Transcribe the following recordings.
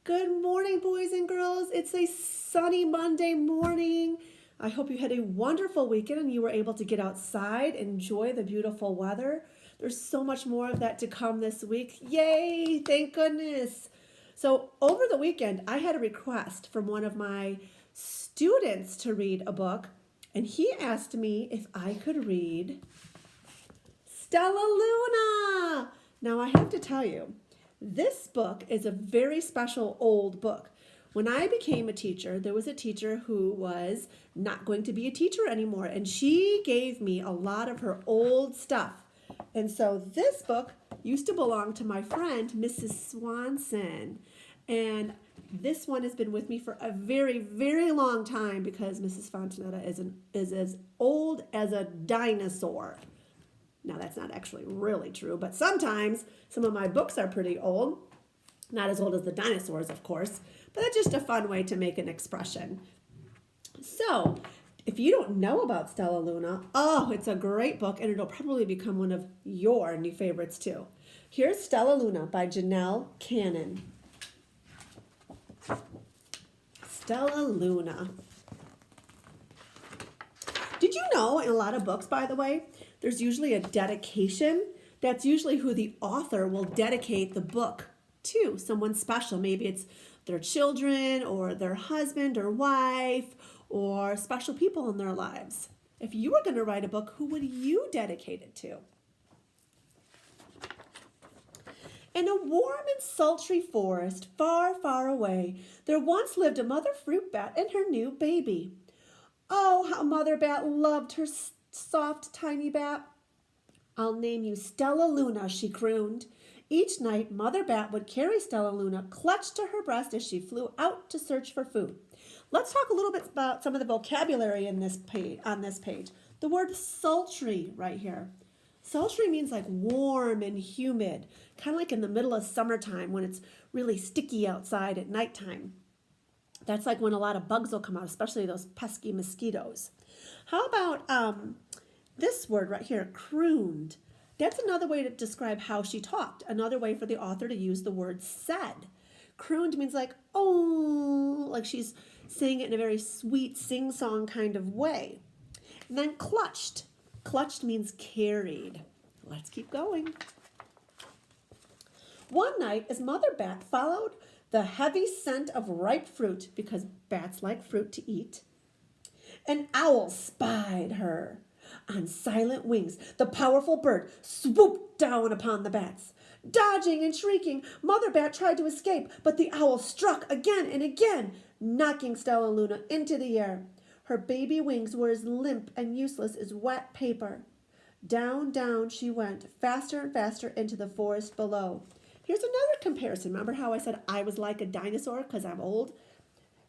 Good morning, boys and girls. It's a sunny Monday morning. I hope you had a wonderful weekend and you were able to get outside, enjoy the beautiful weather. There's so much more of that to come this week. Yay! Thank goodness. So, over the weekend, I had a request from one of my students to read a book, and he asked me if I could read Stellaluna. Now, I have to tell you, this book is a very special old book. When I became a teacher, there was a teacher who was not going to be a teacher anymore, and she gave me a lot of her old stuff. And so this book used to belong to my friend, Mrs. Swanson. And this one has been with me for a very, very long time because Mrs. Fontanetta is as old as a dinosaur. Now, that's not actually really true, but sometimes some of my books are pretty old. Not as old as the dinosaurs, of course, but that's just a fun way to make an expression. So, if you don't know about Stellaluna, it's a great book, and it'll probably become one of your new favorites, too. Here's Stellaluna by Janelle Cannon. Stellaluna. Did you know in a lot of books, by the way, there's usually a dedication? That's usually who the author will dedicate the book to, someone special. Maybe it's their children or their husband or wife or special people in their lives. If you were going to write a book, who would you dedicate it to? In a warm and sultry forest far, far away, there once lived a mother fruit bat and her new baby. Oh, how Mother Bat loved her soft, tiny bat. "I'll name you Stellaluna," she crooned. Each night, Mother Bat would carry Stellaluna clutched to her breast as she flew out to search for food. Let's talk a little bit about some of the vocabulary on this page. The word sultry right here. Sultry means like warm and humid, kind of like in the middle of summertime when it's really sticky outside at nighttime. That's like when a lot of bugs will come out, especially those pesky mosquitoes. How about this word right here, crooned? That's another way to describe how she talked. Another way for the author to use the word said. Crooned means like, oh, like she's saying it in a very sweet sing-song kind of way. And then clutched. Clutched means carried. Let's keep going. One night, as Mother Bat followed the heavy scent of ripe fruit, because bats like fruit to eat, an owl spied her. On silent wings, the powerful bird swooped down upon the bats. Dodging and shrieking, Mother Bat tried to escape, but the owl struck again and again, knocking Stellaluna into the air. Her baby wings were as limp and useless as wet paper. Down, down she went, faster and faster into the forest below. Here's another comparison. Remember how I said I was like a dinosaur because I'm old?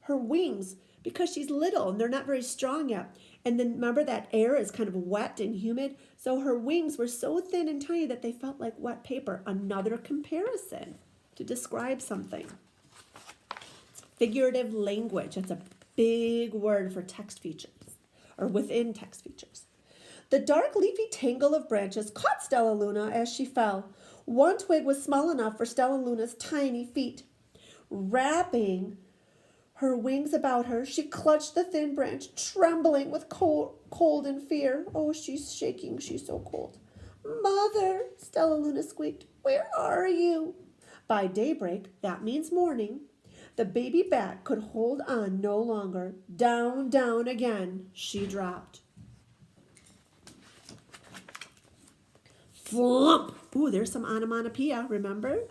Her wings, because she's little and they're not very strong yet. And then remember that air is kind of wet and humid. So her wings were so thin and tiny that they felt like wet paper. Another comparison to describe something. It's figurative language. It's a big word for text features or within text features. The dark leafy tangle of branches caught Stellaluna as she fell. One twig was small enough for Stellaluna's tiny feet. Wrapping her wings about her, she clutched the thin branch, trembling with cold and fear. Oh, she's shaking. She's so cold. "Mother," Stellaluna squeaked, "where are you?" By daybreak, that means morning, the baby bat could hold on no longer. Down, down again she dropped. Flump! Ooh, there's some onomatopoeia, remember?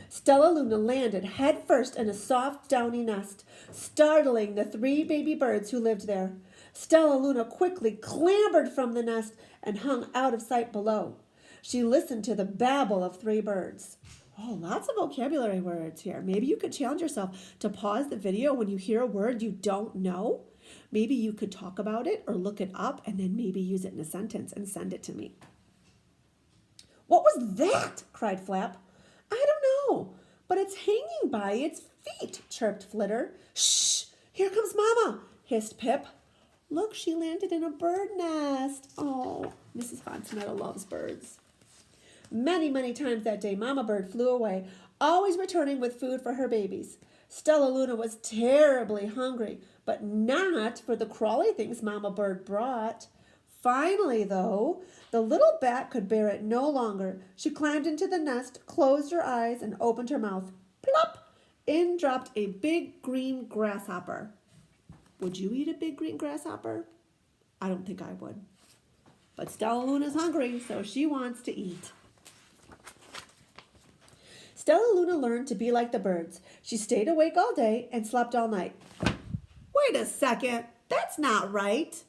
Stellaluna landed head first in a soft, downy nest, startling the 3 baby birds who lived there. Stellaluna quickly clambered from the nest and hung out of sight below. She listened to the babble of 3 birds. Oh, lots of vocabulary words here. Maybe you could challenge yourself to pause the video when you hear a word you don't know. Maybe you could talk about it or look it up and then maybe use it in a sentence and send it to me. "What was that?" cried Flap. "I don't know, but it's hanging by its feet," chirped Flitter. "Shh! Here comes Mama," hissed Pip. "Look, she landed in a bird nest." Oh, Mrs. Fontanetta loves birds. Many, many times that day, Mama Bird flew away, always returning with food for her babies. Stellaluna was terribly hungry, but not for the crawly things Mama Bird brought. Finally, though, the little bat could bear it no longer. She climbed into the nest, closed her eyes, and opened her mouth. Plop! In dropped a big green grasshopper. Would you eat a big green grasshopper? I don't think I would. But Stellaluna's hungry, so she wants to eat. Stellaluna learned to be like the birds. She stayed awake all day and slept all night. Wait a second. That's not right.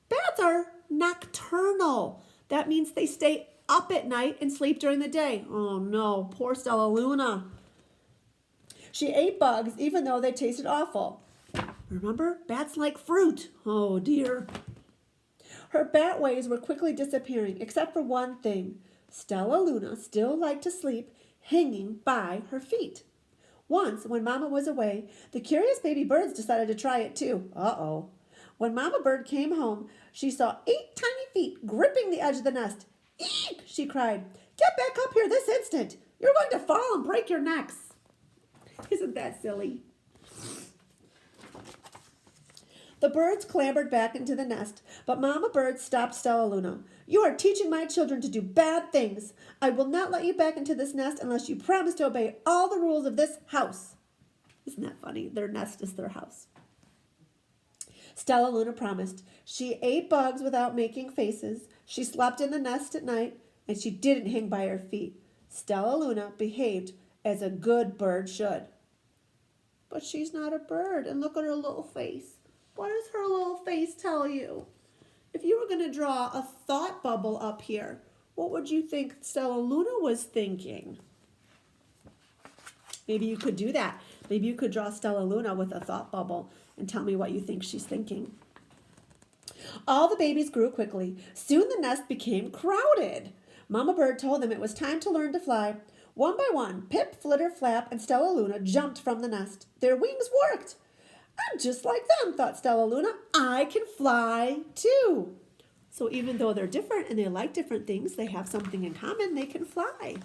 Bats are nocturnal. That means they stay up at night and sleep during the day. Oh no, poor Stellaluna. She ate bugs even though they tasted awful. Remember, bats like fruit. Oh dear. Her bat ways were quickly disappearing, except for one thing. Stellaluna still liked to sleep hanging by her feet. Once, when Mama was away, the curious baby birds decided to try it too. Uh-oh. When Mama Bird came home, she saw 8 tiny feet gripping the edge of the nest. Eek! She cried. Get back up here this instant. You're going to fall and break your necks. Isn't that silly? The birds clambered back into the nest, but Mama Bird stopped Stellaluna. You are teaching my children to do bad things. I will not let you back into this nest unless you promise to obey all the rules of this house. Isn't that funny? Their nest is their house. Stellaluna promised. She ate bugs without making faces. She slept in the nest at night, and she didn't hang by her feet. Stellaluna behaved as a good bird should. But she's not a bird, and look at her little face. What does her little face tell you? If you were going to draw a thought bubble up here, what would you think Stellaluna was thinking? Maybe you could do that. Maybe you could draw Stellaluna with a thought bubble and tell me what you think she's thinking. All the babies grew quickly. Soon the nest became crowded. Mama Bird told them it was time to learn to fly. One by one, Pip, Flitter, Flap, and Stellaluna jumped from the nest. Their wings worked. I'm just like them, thought Stellaluna. I can fly too. So even though they're different and they like different things, they have something in common. They can fly.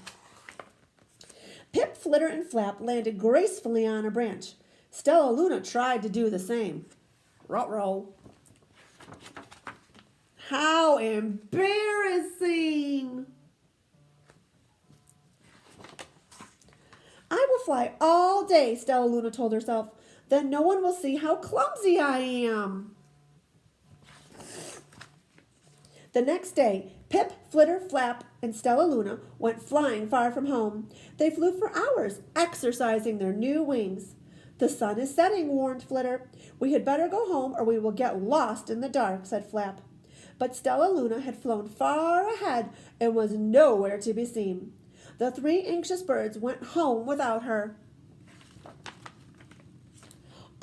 Pip, Flitter, and Flap landed gracefully on a branch. Stellaluna tried to do the same. Ruh-roh. How embarrassing. I will fly all day, Stellaluna told herself. Then no one will see how clumsy I am. The next day, Pip, Flitter, Flap, and Stellaluna went flying far from home. They flew for hours, exercising their new wings. The sun is setting, warned Flitter. We had better go home or we will get lost in the dark, said Flap. But Stellaluna had flown far ahead and was nowhere to be seen. The 3 anxious birds went home without her.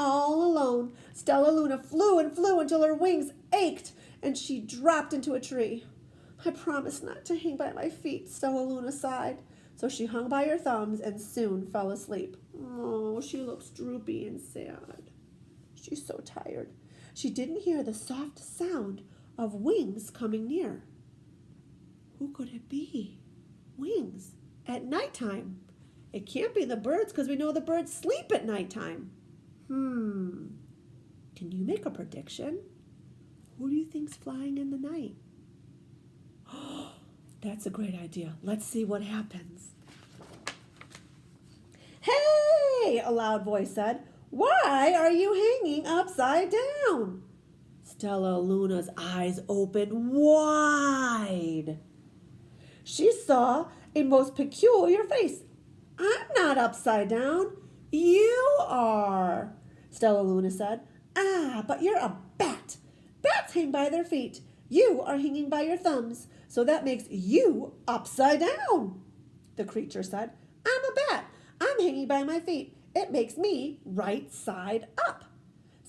All alone, Stellaluna flew and flew until her wings ached and she dropped into a tree. I promised not to hang by my feet, Stellaluna sighed. So she hung by her thumbs and soon fell asleep. Oh, she looks droopy and sad. She's so tired. She didn't hear the soft sound of wings coming near. Who could it be? Wings at nighttime. It can't be the birds because we know the birds sleep at nighttime. Can you make a prediction? Who do you think's flying in the night? Oh, that's a great idea. Let's see what happens. Hey, a loud voice said. Why are you hanging upside down? Stellaluna's eyes opened wide. She saw a most peculiar face. I'm not upside down. You are, Stellaluna said. Ah, but you're a bat. Bats hang by their feet. You are hanging by your thumbs, so that makes you upside down, the creature said. I'm a bat. I'm hanging by my feet. It makes me right side up.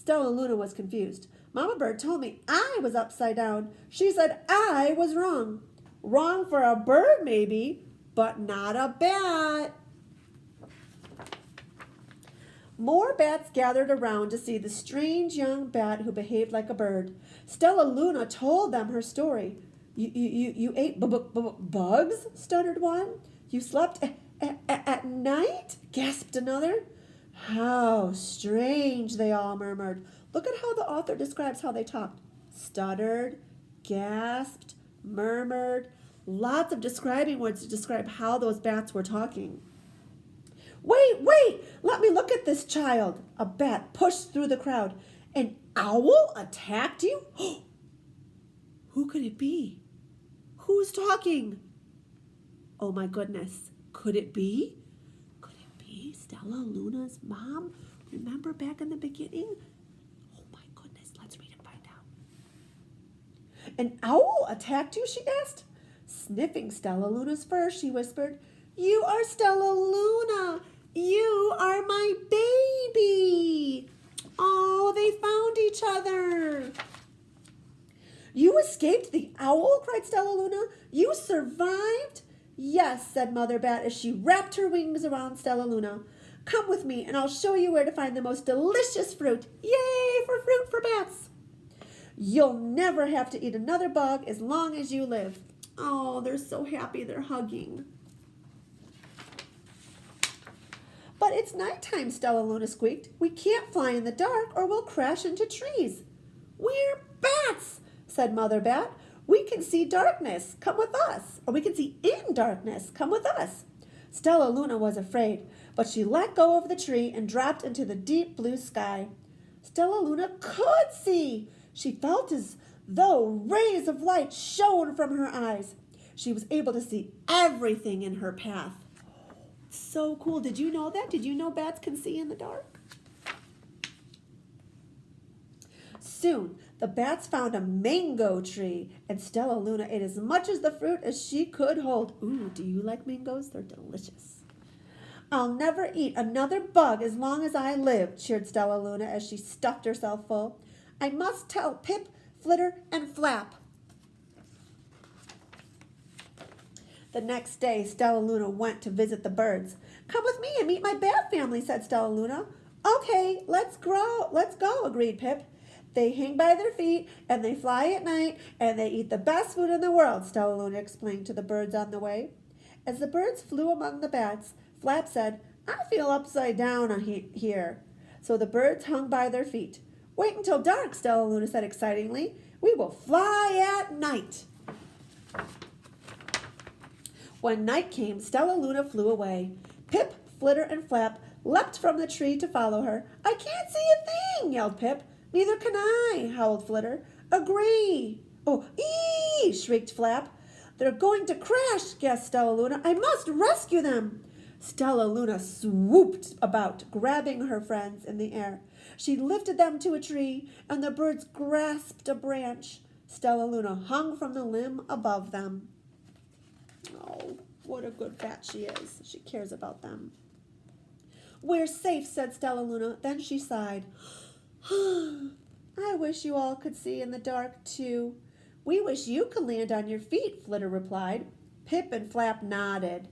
Stellaluna was confused. Mama Bird told me I was upside down. She said I was wrong. Wrong for a bird, maybe, but not a bat. More bats gathered around to see the strange young bat who behaved like a bird. Stellaluna told them her story. You ate bugs? Stuttered one. You slept At night? Gasped another. How strange, they all murmured. Look at how the author describes how they talked. Stuttered, gasped, murmured. Lots of describing words to describe how those bats were talking. Wait, let me look at this child. A bat pushed through the crowd. An owl attacked you? Who could it be? Who's talking? Oh my goodness. Could it be? Could it be Stellaluna's mom? Remember back in the beginning? Oh my goodness. Let's read and find out. An owl attacked you, she asked. Sniffing Stellaluna's fur, she whispered, You are Stellaluna. You are my baby. Oh, they found each other. You escaped the owl, cried Stellaluna. You survived? Yes, said Mother Bat as she wrapped her wings around Stellaluna. Come with me and I'll show you where to find the most delicious fruit. Yay for fruit for bats. You'll never have to eat another bug as long as you live. Oh, they're so happy they're hugging. But it's nighttime, Stellaluna squeaked. We can't fly in the dark or we'll crash into trees. We're bats, said Mother Bat. We can see darkness. Come with us. Or we can see in darkness. Come with us. Stellaluna was afraid, but she let go of the tree and dropped into the deep blue sky. Stellaluna could see. She felt as though rays of light shone from her eyes. She was able to see everything in her path. So cool. Did you know that? Did you know bats can see in the dark? Soon, the bats found a mango tree, and Stellaluna ate as much of the fruit as she could hold. Ooh, do you like mangoes? They're delicious. I'll never eat another bug as long as I live, cheered Stellaluna as she stuffed herself full. I must tell Pip, Flitter, and Flap. The next day, Stellaluna went to visit the birds. Come with me and meet my bat family, said Stellaluna. Okay, let's go, agreed Pip. They hang by their feet, and they fly at night, and they eat the best food in the world, Stellaluna explained to the birds on the way. As the birds flew among the bats, Flap said, I feel upside down here. So the birds hung by their feet. Wait until dark, Stellaluna said excitingly. We will fly at night. When night came, Stellaluna flew away. Pip, Flitter, and Flap leapt from the tree to follow her. I can't see a thing, yelled Pip. Neither can I, howled Flitter. Agree. Oh, ee, shrieked Flap. They're going to crash, gasped Stellaluna. I must rescue them. Stellaluna swooped about, grabbing her friends in the air. She lifted them to a tree, and the birds grasped a branch. Stellaluna hung from the limb above them. Oh, what a good bat she is. She cares about them. We're safe, said Stellaluna. Then she sighed. I wish you all could see in the dark, too. We wish you could land on your feet, Flitter replied. Pip and Flap nodded.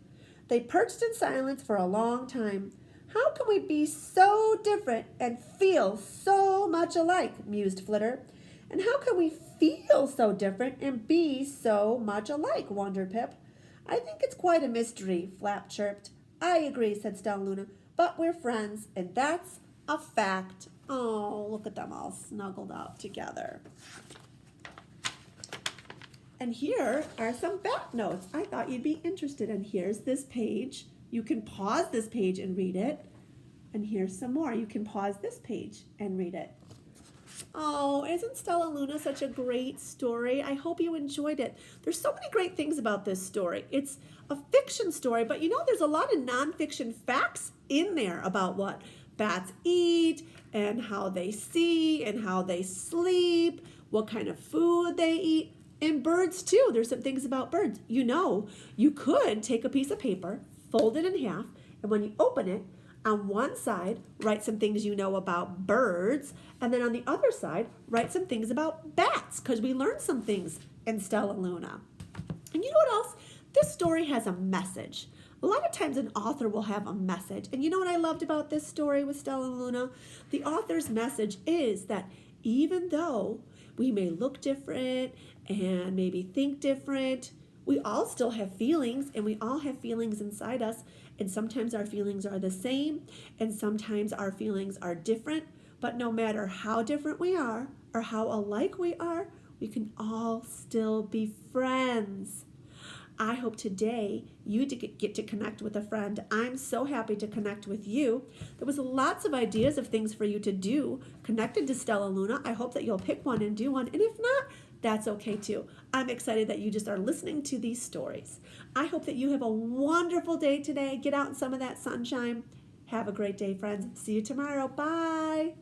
They perched in silence for a long time. How can we be so different and feel so much alike, mused Flitter. And how can we feel so different and be so much alike, wondered Pip. I think it's quite a mystery, Flap chirped. I agree, said Stellaluna, but we're friends, and that's a fact. Oh, look at them all snuggled up together. And here are some bat notes I thought you'd be interested in. Here's this page. You can pause this page and read it. And here's some more. You can pause this page and read it. Oh, isn't Stellaluna such a great story? I hope you enjoyed it. There's so many great things about this story. It's a fiction story, but you know there's a lot of nonfiction facts in there about what bats eat and how they see and how they sleep, what kind of food they eat. And birds too. There's some things about birds. You know, you could take a piece of paper, fold it in half, and when you open it, on one side, write some things you know about birds, and then on the other side, write some things about bats, because we learned some things in Stellaluna. And you know what else? This story has a message. A lot of times an author will have a message. And you know what I loved about this story with Stellaluna? The author's message is that even though we may look different and maybe think different, we all still have feelings, and we all have feelings inside us, And sometimes our feelings are the same, and sometimes our feelings are different. But no matter how different we are or how alike we are, we can all still be friends. I hope today you get to connect with a friend. I'm so happy to connect with you. There was lots of ideas of things for you to do connected to Stellaluna. I hope that you'll pick one and do one. And if not, that's okay too. I'm excited that you just are listening to these stories. I hope that you have a wonderful day today. Get out in some of that sunshine. Have a great day, friends. See you tomorrow. Bye.